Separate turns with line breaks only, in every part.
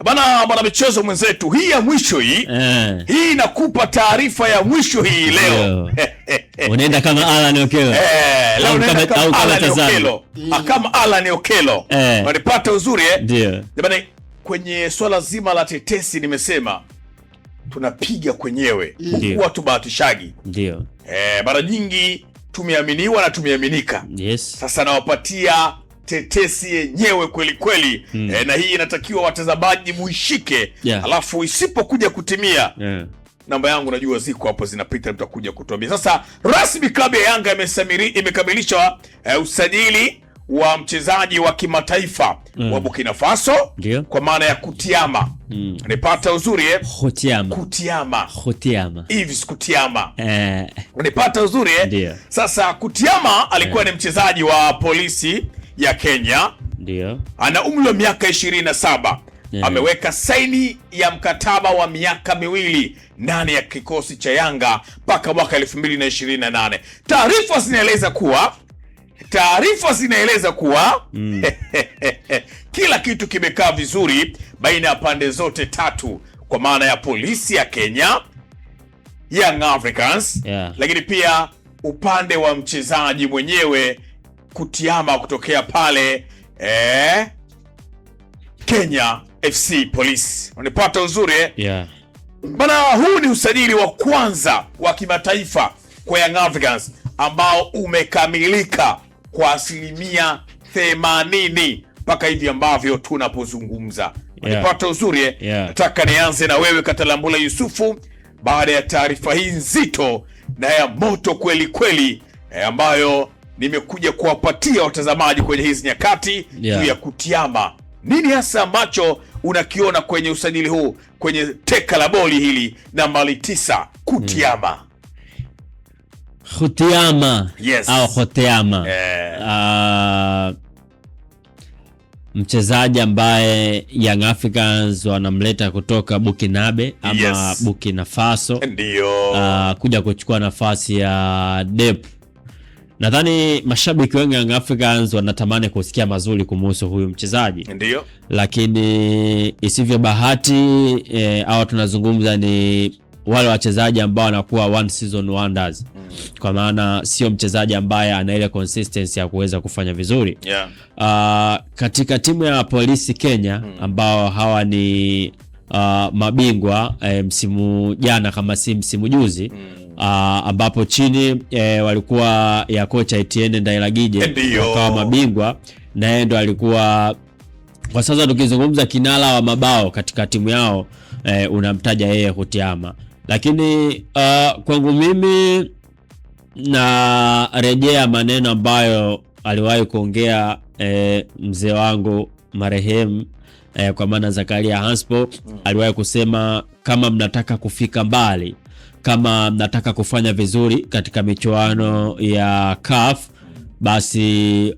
Bana mwana michezo mwenzetu, hii ya mwisho hii inakupa taarifa ya mwisho hii leo.
Unaenda kama Alan Okello.
Leo unaenda kama Alan Okello. Kama Alan Okello. Unanipata uzuri
Ndio.
Bana, kwenye swala zima la tetesi nimesema tunapiga kwenyewe. Huwa tubahatishagi.
Ndio.
Mara nyingi tumeaminiwa na tumeaminika.
Yes.
Sasa nawapatia tetesi yenyewe kweli kweli. Na hii inatakiwa watazamaji muishike. Alafu isipokuja kutimia, namba yangu najua ziko hapo zinapita, mtakuja kutuambia. Sasa rasmi klabu ya Yanga imekamilisha usajili wa mchezaji wa kimataifa wa Burkina Faso. Kwa maana ya Kutiama. Unapata uzuri Kutiama. Yves Kutiama. Unapata uzuri Sasa Kutiama alikuwa ni mchezaji wa polisi ya Kenya.
Ndio.
Ana umri wa miaka 27. Ameweka saini ya mkataba wa miaka 2 ndani ya kikosi cha Yanga mpaka mwaka 2028. Taarifa zinaeleza kuwa kila kitu kimekaa vizuri baina ya pande zote tatu, kwa maana ya polisi ya Kenya, Young Africans, lakini pia upande wa mchezaji mwenyewe Kutiama kutokea pale Kenya FC Police. Unapata uzuri Bana, huu ni usajili wa kwanza wa kimataifa kwa Young Africans ambao umekamilika kwa 80% mpaka hivi ambavyo tunapozungumza. Unapata uzuri Nataka nianze na wewe Katalambula Yusufu, baada ya taarifa hii nzito na ya moto kweli kweli ambayo nimekuja kuwapatia watazamaji kwenye hizi nyakati juu ya Kutiama. Nini hasa ambacho unakiona kwenye usajili huu, kwenye teka la boli hili nambari 9 Kutiama?
Kutiama.
Yes.
Au Kutiama. Mchezaji ambaye Young Africans wanamleta kutoka Burkinabe ama Burkina Faso.
Ndio.
Kuja kuchukua nafasi ya Dep. Nadhani mashabiki wengi Young Africans wanatamani kusikia mazuri kumhusu huyu mchezaji.
Ndio.
Lakini isivyo bahati au tunazungumza ni wale wachezaji ambao wanakuwa one season wonders. Kwa maana sio mchezaji ambaye ana ile consistency ya kuweza kufanya vizuri. Katika timu ya polisi Kenya ambao hawa ni mabingwa msimu jana kama si msimu juzi, ambapo chini walikuwa ya kocha Etienne Ndairagije wakawa mabingwa, na yeye ndo alikuwa kwa sasa tukizungumza kinara wa mabao katika timu yao, unamtaja yeye Kutiama. Lakini kwangu mimi na rejea maneno ambayo aliwahi kuongea mzee wangu marehemu kwa maana Zakaria Hanspo. Aliwahi kusema kama mnataka kufika mbali, kama mnataka kufanya vizuri katika michuano ya CAF, basi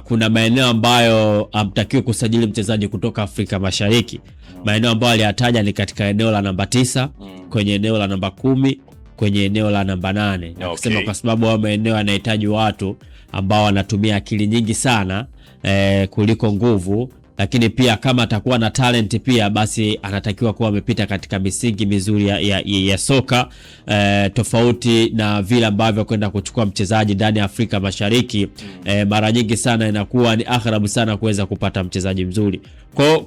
kuna maeneo ambayo hamtakiwi kusajili mchezaji kutoka Afrika Mashariki. Maeneo ambayo aliyataja ni katika eneo la namba 9, kwenye eneo la namba 10, kwenye eneo la namba 8. Na kusema kwa sababu hao maeneo yanahitaji watu ambao wanatumia akili nyingi sana kuliko nguvu. Lakini pia kama atakuwa na talent pia, basi anatakiwa kuwa amepita katika misingi mizuri ya soka, tofauti na vile ambavyo kwenda kuchukua mchezaji ndani ya Afrika Mashariki. Mara nyingi sana inakuwa ni agharabu sana kuweza kupata mchezaji mzuri.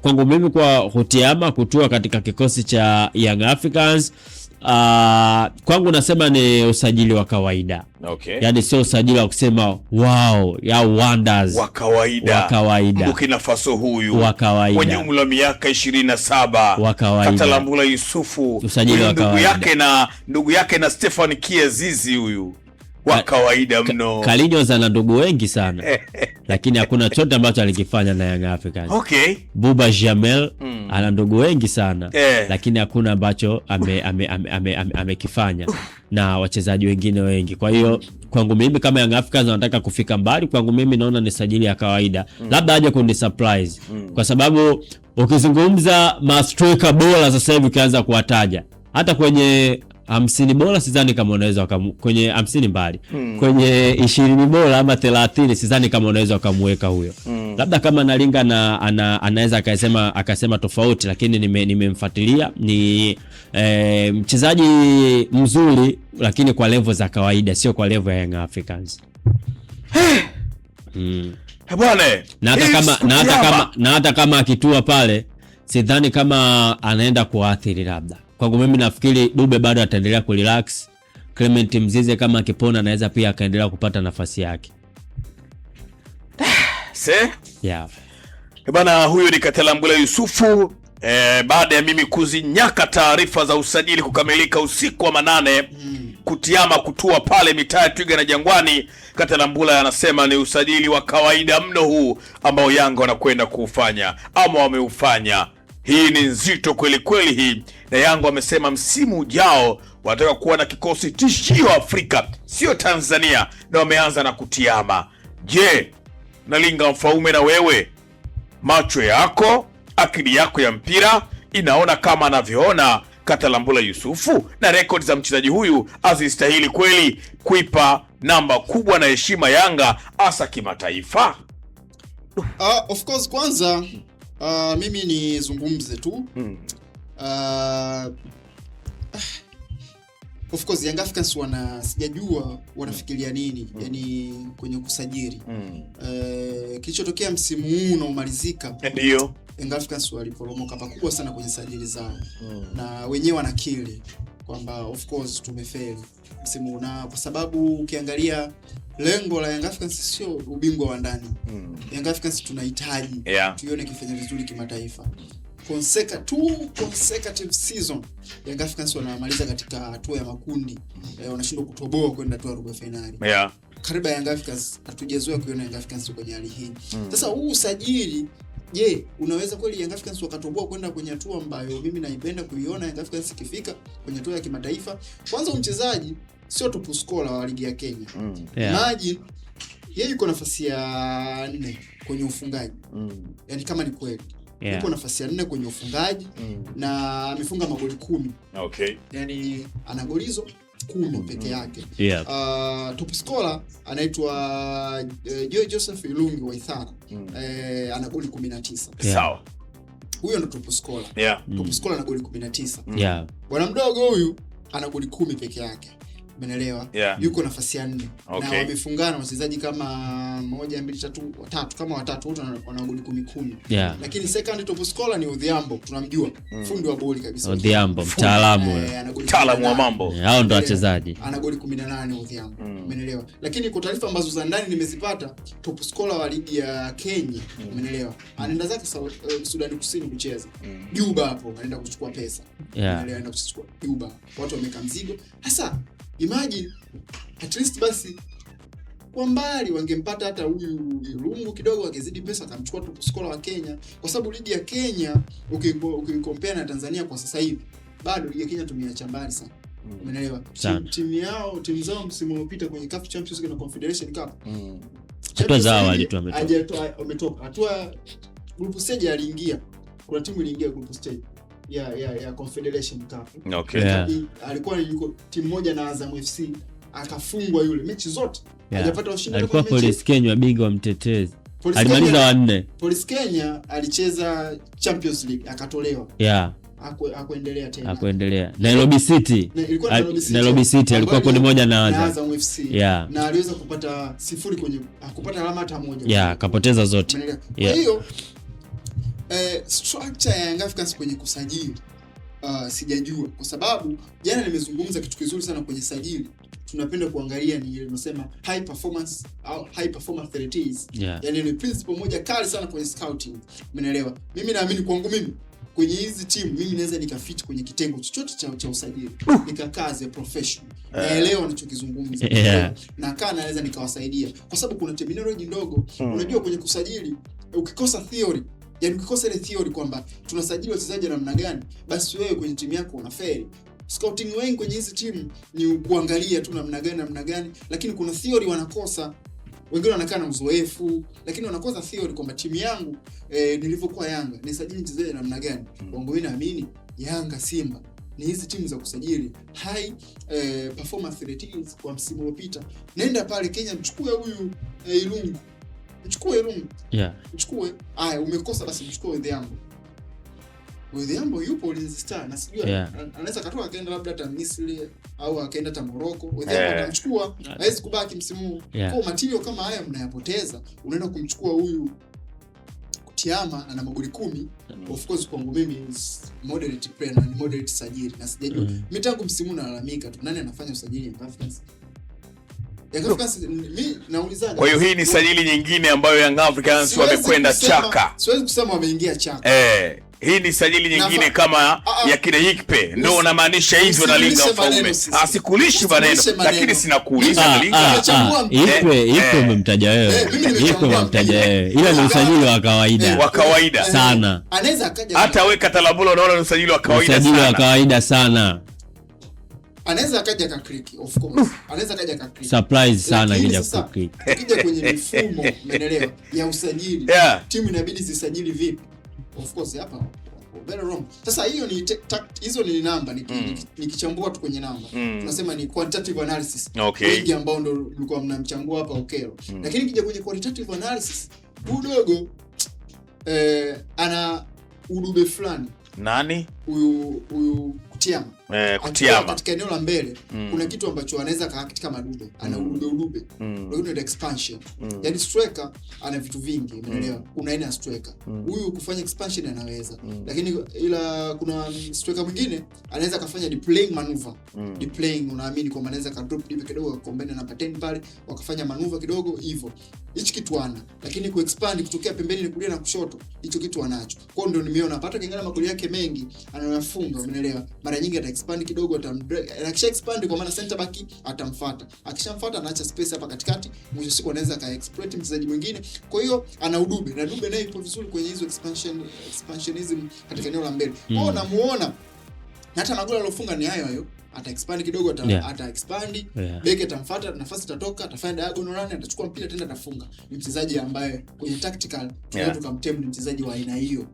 Kwangu mimi kwa Kutiama kutua katika kikosi cha Young Africans, kwangu nasema ni usajili wa kawaida. Yani sio usajili wa kusema wow ya wonders,
wa kawaida. Burkina Faso huyu mwenye umri wa miaka 27, Katalambula Yusufu, ndugu yake na Stefan Kiezizi, huyu wa kawaida mno.
Kalinyo ana ndugu wengi sana lakini hakuna chochote ambacho alikifanya na Young Africans. Buba Jamel ana ndugu wengi sana lakini hakuna ambacho amekifanya na wachezaji wengine wengi. Kwa hiyo kwangu mimi kama Young Africans wanataka kufika mbali, kwangu mimi naona ni sajili ya kawaida. Labda aje kundi surprise kwa sababu ukizungumza mastrika bora sasa hivi ukianza kuwataja hata kwenye 50 bora sidhani kama unaweza kwenye 50 mbali. Kwenye 20 bora ama 30 sidhani kama unaweza kumweka huyo. Labda kama Nalinga na anaweza akasema tofauti, lakini nimemfuatilia ni mchezaji mzuri, lakini kwa level za kawaida, sio kwa level ya Young Africans.
Bwana,
na hata kama akitua pale, sidhani kama anaenda kuathiri. Labda kwangu mimi nafikiri Dube bado ataendelea kurelax. Clement Mzize kama akipona anaweza pia akaendelea kupata nafasi yake. Yeah.
Bwana, huyu ni Katelambula Yusufu. Baada ya mimi kuzinyaka taarifa za usajili kukamilika usiku wa manane, kutiama kutua pale mitaa Twiga na Jangwani, Katelambula anasema ni usajili wa kawaida mno huu ambao Yanga wanakwenda kuufanya ama wameufanya. Hii ni nzito kweli kweli hii, na Yanga wamesema msimu ujao wanataka kuwa na kikosi tishio Afrika, sio Tanzania, na wameanza na kutiama. Je, Nalinga Mfaume, na wewe macho yako, akili yako ya mpira inaona kama anavyoona Katelambula Yusufu, na rekodi za mchezaji huyu azistahili kweli kuipa namba kubwa na heshima Yanga hasa kimataifa?
Of course, kwanza mimi nizungumze tu. Of course Young Africans sijajua wanafikiria nini yani kwenye kusajili. Kilichotokea msimu huu unaomalizika,
ndio
Young Africans waliporomoka pakubwa sana kwenye sajili zao. Na wenyewe wanakiri kwamba of course tumefeli msimu, na kwa sababu ukiangalia lengo la Young Africans sio ubingwa wa ndani. Young Africans tunahitaji tuione kifanya vizuri kimataifa. Consecutive season Young Africans wanamaliza katika hatua ya makundi, wanashindwa kutoboa kwenda hatua ya robo finali. Karibu Young Africans hatujazoea kuiona Young Africans kwenye hali hii. Sasa huu usajili, je, unaweza kweli Young Africans wakatoboa kwenda kwenye hatua ambayo mimi naipenda kuiona Young Africans ikifika kwenye hatua ya kimataifa? Kwanza mchezaji sio top scorer wa ligi ya Kenya. Imagine yeye yuko nafasi ya 4 kwenye ufungaji. Yaani kama ni kweli yuko nafasi ya 4 kwenye ufungaji na amefunga magoli 10.
Okay.
Yaani ana goli hizo 10 peke yake. Top scorer anaitwa Joseph Ilungi wa Ithara. Ana goli 19.
Sawa.
Huyo ndo top scorer. Top scorer ana goli 19. Bwana mdogo huyu ana goli 10 peke yake. Umeelewa? Yuko nafasi ya 4. Na wamefungana wachezaji kama 1 2 3 watatu, kama watatu wote wana goli 10. Lakini second top scorer ni Odhiambo, tunamjua. Fundi wa boli kabisa.
Odhiambo, mtaalamu
wa mambo.
Hao ndo wachezaji.
Ana goli 18 Odhiambo. Umeelewa? Lakini kwa taarifa ambazo za ndani nimezipata, top scorer wa ligi ya Kenya, umeelewa? Anaenda zake Sudan Kusini kucheza. Juba hapo, anaenda kuchukua pesa. Umeelewa? Anaenda kuchukua Juba. Watu wameka mzigo. Sasa imagine at least basi kwa mbali wangempata hata huyu Ilungu kidogo, angezidi pesa akamchukua top scorer wa Kenya, kwa sababu ligi ya Kenya ukikompare na Tanzania kwa sasa hivi, bado ligi ya Kenya tumeacha mbali sana. Umeelewa? Timu zao msimu uliopita kwenye CAF Champions League na Confederation Cup.
Hatua zao
wametoka. Hatua group stage aliingia. Kuna timu iliingia group stage ya Confederation Cup. Alikuwa yuko timu moja na Azam FC, akafungwa yule mechi zote. Hajapata ushindi.
Alikuwa Police Kenya bingwa mtetezi. Alimaliza wa 4.
Police Kenya alicheza Champions League akatolewa. Hakuendelea tena.
Hakuendelea. Nairobi City. Nairobi City alikuwa kundi moja na
Azam FC. Na aliweza kupata 0 kwenye kupata alama hata moja.
Akapoteza zote.
Kwa hiyo structure ya Young Africans kwenye kusajili sijajua, kwa sababu jana nimezungumza kitu kizuri sana kwenye sajili. Tunapenda kuangalia ni ile tunasema high performance au high performance threats. Yaani ni principle moja kali sana kwenye scouting. Umeelewa? Mimi naamini kwangu mimi kwenye hizi timu mimi naweza nikafit kwenye kitengo chochote cha usajili. Nikakaa as a professional. Naelewa ninachokizungumza. Na kana naweza nikawasaidia kwa sababu kuna terminology ndogo. Unajua kwenye kusajili ukikosa theory, yaani ukikosa ile theory kwamba tunasajili wachezaji namna gani, basi wewe kwenye timu yako unafeli. Scouting wengi kwenye hizi timu ni kuangalia tu namna gani, lakini kuna theory wanakosa. Wengine wanakaa na uzoefu, lakini wanakosa theory kwamba timu yangu nilivyokuwa Yanga nisajili mchezaji namna gani. Wangu mimi naamini Yanga, Simba ni hizi timu za kusajili high performance threats. Kwa msimu uliopita nenda pale Kenya, mchukue huyu Ilungu, mchukue Lungu.
Yeah.
Mchukue. Haya umekosa basi mchukue Odhiambo. Odhiambo yupo Ulinzi Star na sijui anaweza katoka akaenda labda hata Misri au akaenda hata Morocco. Odhiambo atamchukua, hawezi kubaki msimu huu. Kwa material kama haya mnayapoteza, unaenda kumchukua huyu Kutiama ana magoli 10. Of course kwangu mimi moderate player na moderate sajili na sijajua. Mimi tangu msimu nalalamika tu nani anafanya usajili Young Africans. Young Africans mimi naulizaje? Kwa
hiyo hii ni sajili nyingine ambayo Young Africans wamekwenda chaka.
Siwezi kusema wameingia chaka.
Hii ni sajili nyingine kama ya kina Yikpe. Ndio unamaanisha hivyo na Linga Mfaume. Asikulishi maneno, lakini sina kuuliza Linga.
Yikpe umemtaja wewe. Yikpe umemtaja wewe. Ila ni usajili wa kawaida.
Wa kawaida
sana.
Anaweza akaja.
Hata wewe Katalabula unaona ni usajili wa kawaida sana.
Usajili wa kawaida sana.
Anaweza akaja ka click, of course. Anaweza akaja ka click.
Surprise sana kija kwa click.
Tukija kwenye mifumo, umeelewa, ya usajili. Timu inabidi zisajili vipi? Of course hapa very wrong. Sasa hiyo ni hizo ni namba nikichambua tu kwenye namba. Tunasema ni quantitative analysis. Wengi ambao ndio mlikuwa mnamchambua hapa Okelo. Lakini kija kwenye qualitative analysis, Budogo ana udube fulani.
Nani?
Huyu Kutiama.
Kutiama.
Katika eneo la mbele kuna kitu ambacho anaweza katika madube. Ana udube. Ndio ni expansion. Yaani striker ana vitu vingi, umeelewa? Kuna aina ya striker. Huyu kufanya expansion anaweza. Lakini ila kuna striker mwingine anaweza kufanya deploying maneuver. Deploying unaamini kwamba anaweza ka drop deep kidogo combine na pattern pale wakafanya maneuver kidogo hivyo. Hichi kitu ana. Lakini ku expand kutokea pembeni ni kulia na kushoto, hicho kitu anacho. Kwa hiyo ndio nimeona hata kingana magoli yake mengi anayofunga, umeelewa? Mara nyingi ata expand kidogo, akisha expand kwa maana center back atamfuata. Akishamfuata anaacha space hapa katikati, mwisho siku anaweza ka exploit mchezaji mwingine. Kwa hiyo ana udube na dube naye ipo vizuri kwenye hizo expansionism katika eneo la mbele. Kwa namuona hata magoli aliyofunga ni hayo. Ata expand kidogo, ata expand, beki atamfuata, nafasi itatoka, atafanya diagonal run, atachukua mpira tena atafunga. Ni mchezaji ambaye kwenye tactical tunaweza kumtem, ni mchezaji wa aina hiyo.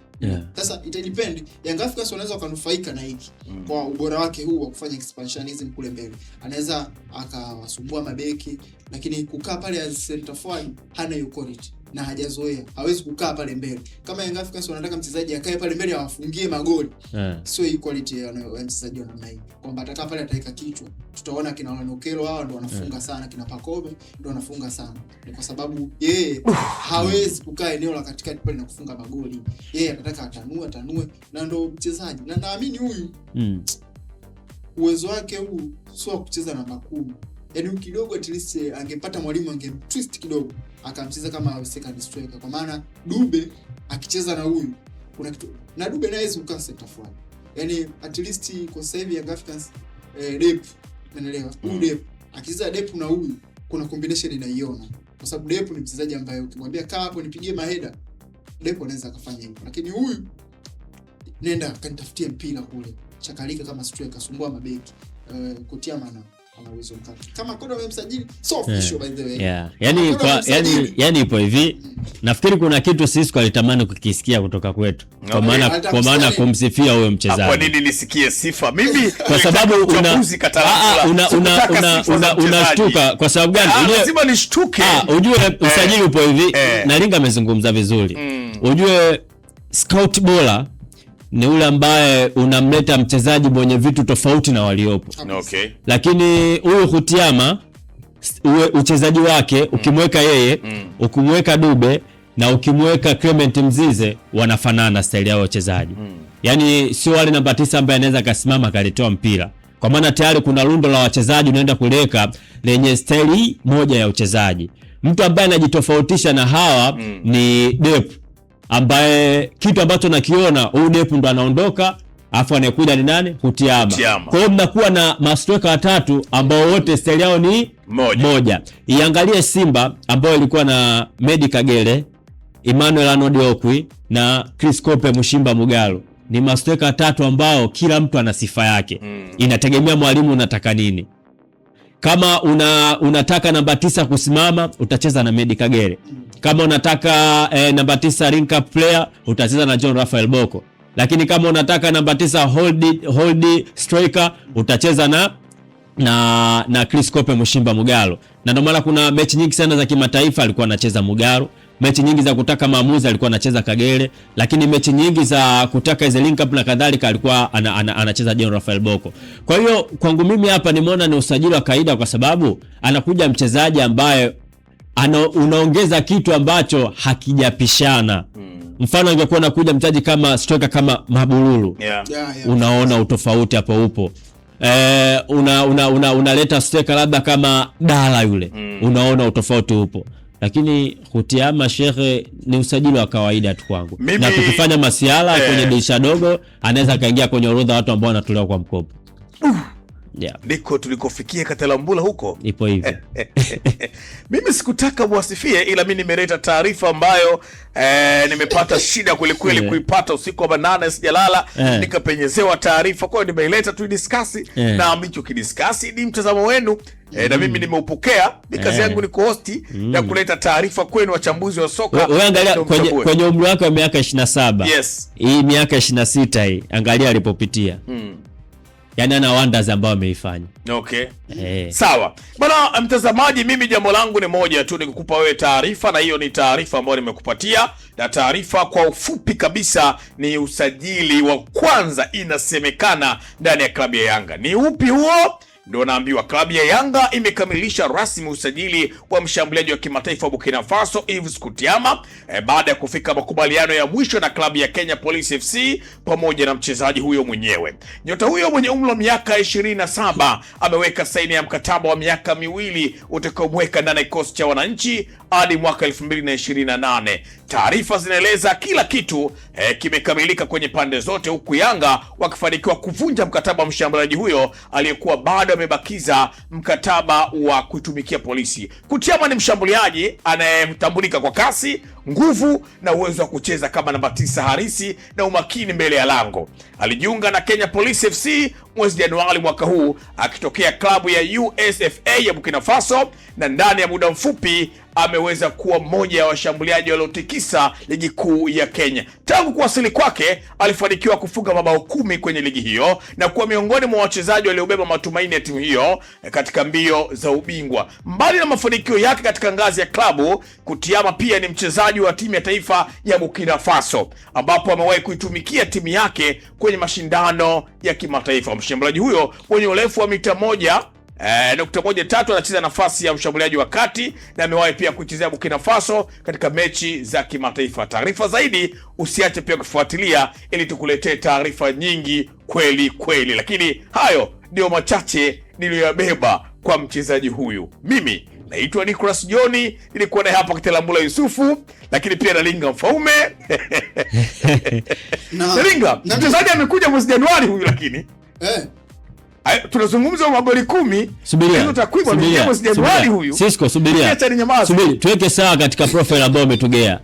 Sasa it depend, Young Africans wanaweza kunufaika na hiki kwa ubora wake huu wa kufanya expansionism kule mbele. Anaweza akawasumbua mabeki, lakini kukaa pale as center forward hana hiyo quality na hajazoea, hawezi kukaa pale mbele. Kama Young Africans wanataka mchezaji akae pale mbele awafungie magoli, sio hii quality ya mchezaji wa namna hii, kwamba atakaa pale ataika kichwa. Tutaona kina Okelo hao ndio wanafunga sana, kina Pakome ndio wanafunga sana. Ni kwa sababu yeye hawezi kukaa eneo la katikati pale na kufunga magoli. Yeye anataka atanue na ndio mchezaji. Na naamini huyu uwezo wake huu sio kucheza namba 10. Yaani kidogo at least angepata mwalimu angemtwist kidogo akamcheza kama second striker, kwa maana Dube akicheza na huyu kuna kitu, na Dube naye hizo ukase tafadhali. Yaani at least kwa sasa hivi Young Africans depth, umeelewa? Huyu depth akicheza depth na huyu kuna combination inaiona, kwa sababu depth ni mchezaji ambaye ukimwambia kaa hapo nipigie maheda, depth anaweza akafanya hivyo. Lakini huyu nenda kanitafutie mpira kule, chakalika kama striker, sumbua mabeki, Kutiama na anaweza mkati. Kama Kodo amemsajili so official by the way.
Yani ipo hivi. Nafikiri kuna kitu sisi kwa litamani kukisikia kutoka kwetu. Kwa maana kumsifia huyo mchezaji.
Kwa nini nisikie sifa? Mimi
kwa sababu unashtuka. Kwa sababu gani?
Lazima nishtuke.
Ujue usajili upo hivi. Nalinga amezungumza vizuri. Ujue scout bora ni ule ambaye unamleta mchezaji mwenye vitu tofauti na waliopo. Lakini huyu Kutiama uchezaji wake ukimweka yeye, ukimweka Dube na ukimweka Clement Mzize wanafanana style yao wachezaji. Yaani sio wale namba 9 ambaye anaweza kasimama akalitoa mpira. Kwa maana tayari kuna rundo la wachezaji unaenda kuleka lenye style moja ya uchezaji. Mtu ambaye anajitofautisha na hawa ni Depu, ambaye kitu ambacho nakiona huyu Depu ndo anaondoka, afu anakuja ni nani? Kutiama. Kwa hiyo mnakuwa na mastoka watatu ambao wote style yao ni moja. Iangalie Simba ambao ilikuwa na Medi Kagere, Emmanuel Arnold Okwi na Chris Kope Mushimba Mugalo. Ni mastoka watatu ambao kila mtu ana sifa yake. Inategemea mwalimu unataka nini. Kama unataka namba 9 kusimama, utacheza na Medi Kagere. Kama unataka namba 9 link up player, utacheza na John Rafael Boko. Lakini kama unataka namba 9 hold striker, utacheza na Chris Kope Mushimba Mugalo. Na ndio maana kuna mechi nyingi sana za kimataifa alikuwa anacheza Mugalo, Mechi nyingi za kutaka maamuzi alikuwa anacheza Kagere, lakini mechi nyingi za kutaka hizo link up na kadhalika alikuwa anacheza John Rafael Boko. Kwa hiyo kwangu mimi hapa nimeona ni usajili wa kaida, kwa sababu anakuja mchezaji ambaye unaongeza kitu ambacho hakijapishana. Mfano ingekuwa anakuja mchezaji kama striker kama Mabululu, unaona utofauti hapo upo. Unaleta striker labda kama Dala yule, unaona utofauti upo. Lakini Kutiama Shehe ni usajili wa kawaida tu kwangu. Na tukifanya masiala kwenye dirisha dogo anaweza kaingia kwenye orodha watu ambao wanatolewa kwa mkopo.
Ndiko tulikofikia Katalambula huko.
Ipo hivyo.
Mimi sikutaka muasifie, ila mimi nimeleta taarifa ambayo nimepata shida kweli kuipata usiku wa manane, sijalala nikapenyezewa taarifa, kwa hiyo nimeileta tu discuss na ambicho kidiscuss ni mtazamo wenu. Na mimi nimeupokea, kazi yangu ni kuhosti na kuleta taarifa kwenu wachambuzi wa soka.
Wewe angalia kwenye umri wake wa miaka 27.
Yes.
Hii miaka 26 hii, angalia alipopitia. Yani ana wonders ambao ameifanya.
Okay. Sawa. Bwana mtazamaji, mimi jambo langu ni moja tu, nikukupa wewe taarifa, na hiyo ni taarifa ambayo nimekupatia. Na taarifa kwa ufupi kabisa ni usajili wa kwanza inasemekana ndani ya klabu ya Yanga. Ni upi huo? Ndio naambiwa klabu ya Yanga imekamilisha rasmi usajili wa mshambuliaji wa kimataifa wa Burkina Faso Yves Kutiama baada ya kufika makubaliano ya mwisho na klabu ya Kenya Police FC pamoja na mchezaji huyo mwenyewe. Nyota huyo mwenye umri wa miaka 27 ameweka saini ya mkataba wa miaka 2 utakaomweka ndani ya kikosi cha wananchi hadi mwaka 2028. Taarifa zinaeleza kila kitu kimekamilika kwenye pande zote, huku Yanga wakifanikiwa kuvunja mkataba wa mshambuliaji huyo aliyekuwa bado amebakiza mkataba wa kuitumikia polisi. Kutiama ni mshambuliaji anayetambulika kwa kasi, nguvu na uwezo wa kucheza kama namba 9 harisi na umakini mbele ya lango. Alijiunga na Kenya Police FC mwezi Januari mwaka huu akitokea klabu ya USFA ya Burkina Faso, na ndani ya muda mfupi ameweza kuwa mmoja wa washambuliaji waliotikisa ligi kuu ya Kenya. Tangu kuwasili kwake alifanikiwa kufunga mabao 10 kwenye ligi hiyo na kuwa miongoni mwa wachezaji waliobeba matumaini ya timu hiyo katika mbio za ubingwa. Mbali na mafanikio yake katika ngazi ya klabu, Kutiama pia ni mchezaji wa timu ya taifa ya Burkina Faso ambapo amewahi kuitumikia timu yake kwenye mashindano ya kimataifa. Mshambuliaji huyo mwenye urefu wa mita 1.13 anacheza nafasi ya mshambuliaji wa kati na amewahi pia kuchezea Burkina Faso katika mechi za kimataifa. Taarifa zaidi usiache pia kufuatilia ili tukuletee taarifa nyingi kweli, lakini hayo ndio machache niliyobeba kwa mchezaji huyu. Mimi naitwa Nicholas Joni, nilikuwa naye hapa Katalambula Yusufu, lakini pia na Linga Mfaume. Linga, mchezaji amekuja mwezi Januari huyu, lakini tunazungumza magoli 10.
Subiria.
Takwimu ameingia mwezi Januari huyu.
Cisco, subiria. Subiri, tuweke sawa katika profile ambayo umetugea.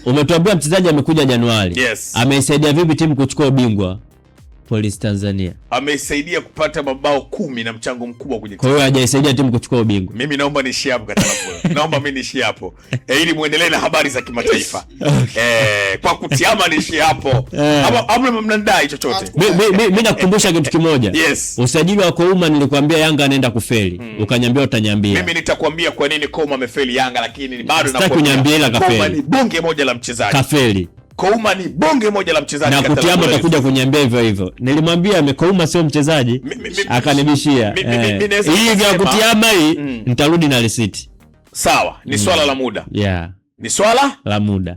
Umetuambia mchezaji amekuja Januari. Ameisaidia vipi timu kuchukua ubingwa? Police Tanzania
ameisaidia kupata mabao 10 na mchango mkubwa kwenye timu.
Kwa hiyo hajaisaidia timu kuchukua ubingwa.
Mimi naomba niishie hapo Katalambula. Naomba mimi niishie hapo. Ili muendelee na habari za kimataifa. Kwa Kutiama niishie hapo. Ama mnadai chochote.
Mimi nakukumbusha kitu kimoja. Usajili wa Kouma nilikwambia Yanga anaenda kufeli. Ukaniambia utaniambia.
Mimi nitakwambia kwa nini Kouma amefeli Yanga, lakini bado
nakwambia
Kouma ni bonge moja la mchezaji.
Kafeli.
Kouma ni bonge moja la mchezaji.
Na Kutiama atakuja kuniambia hivyo. Nilimwambia Kouma sio mchezaji, akanibishia. Hii ya Kutiama hii nitarudi na receipt.
Sawa, ni swala la muda.
Ni swala
la muda.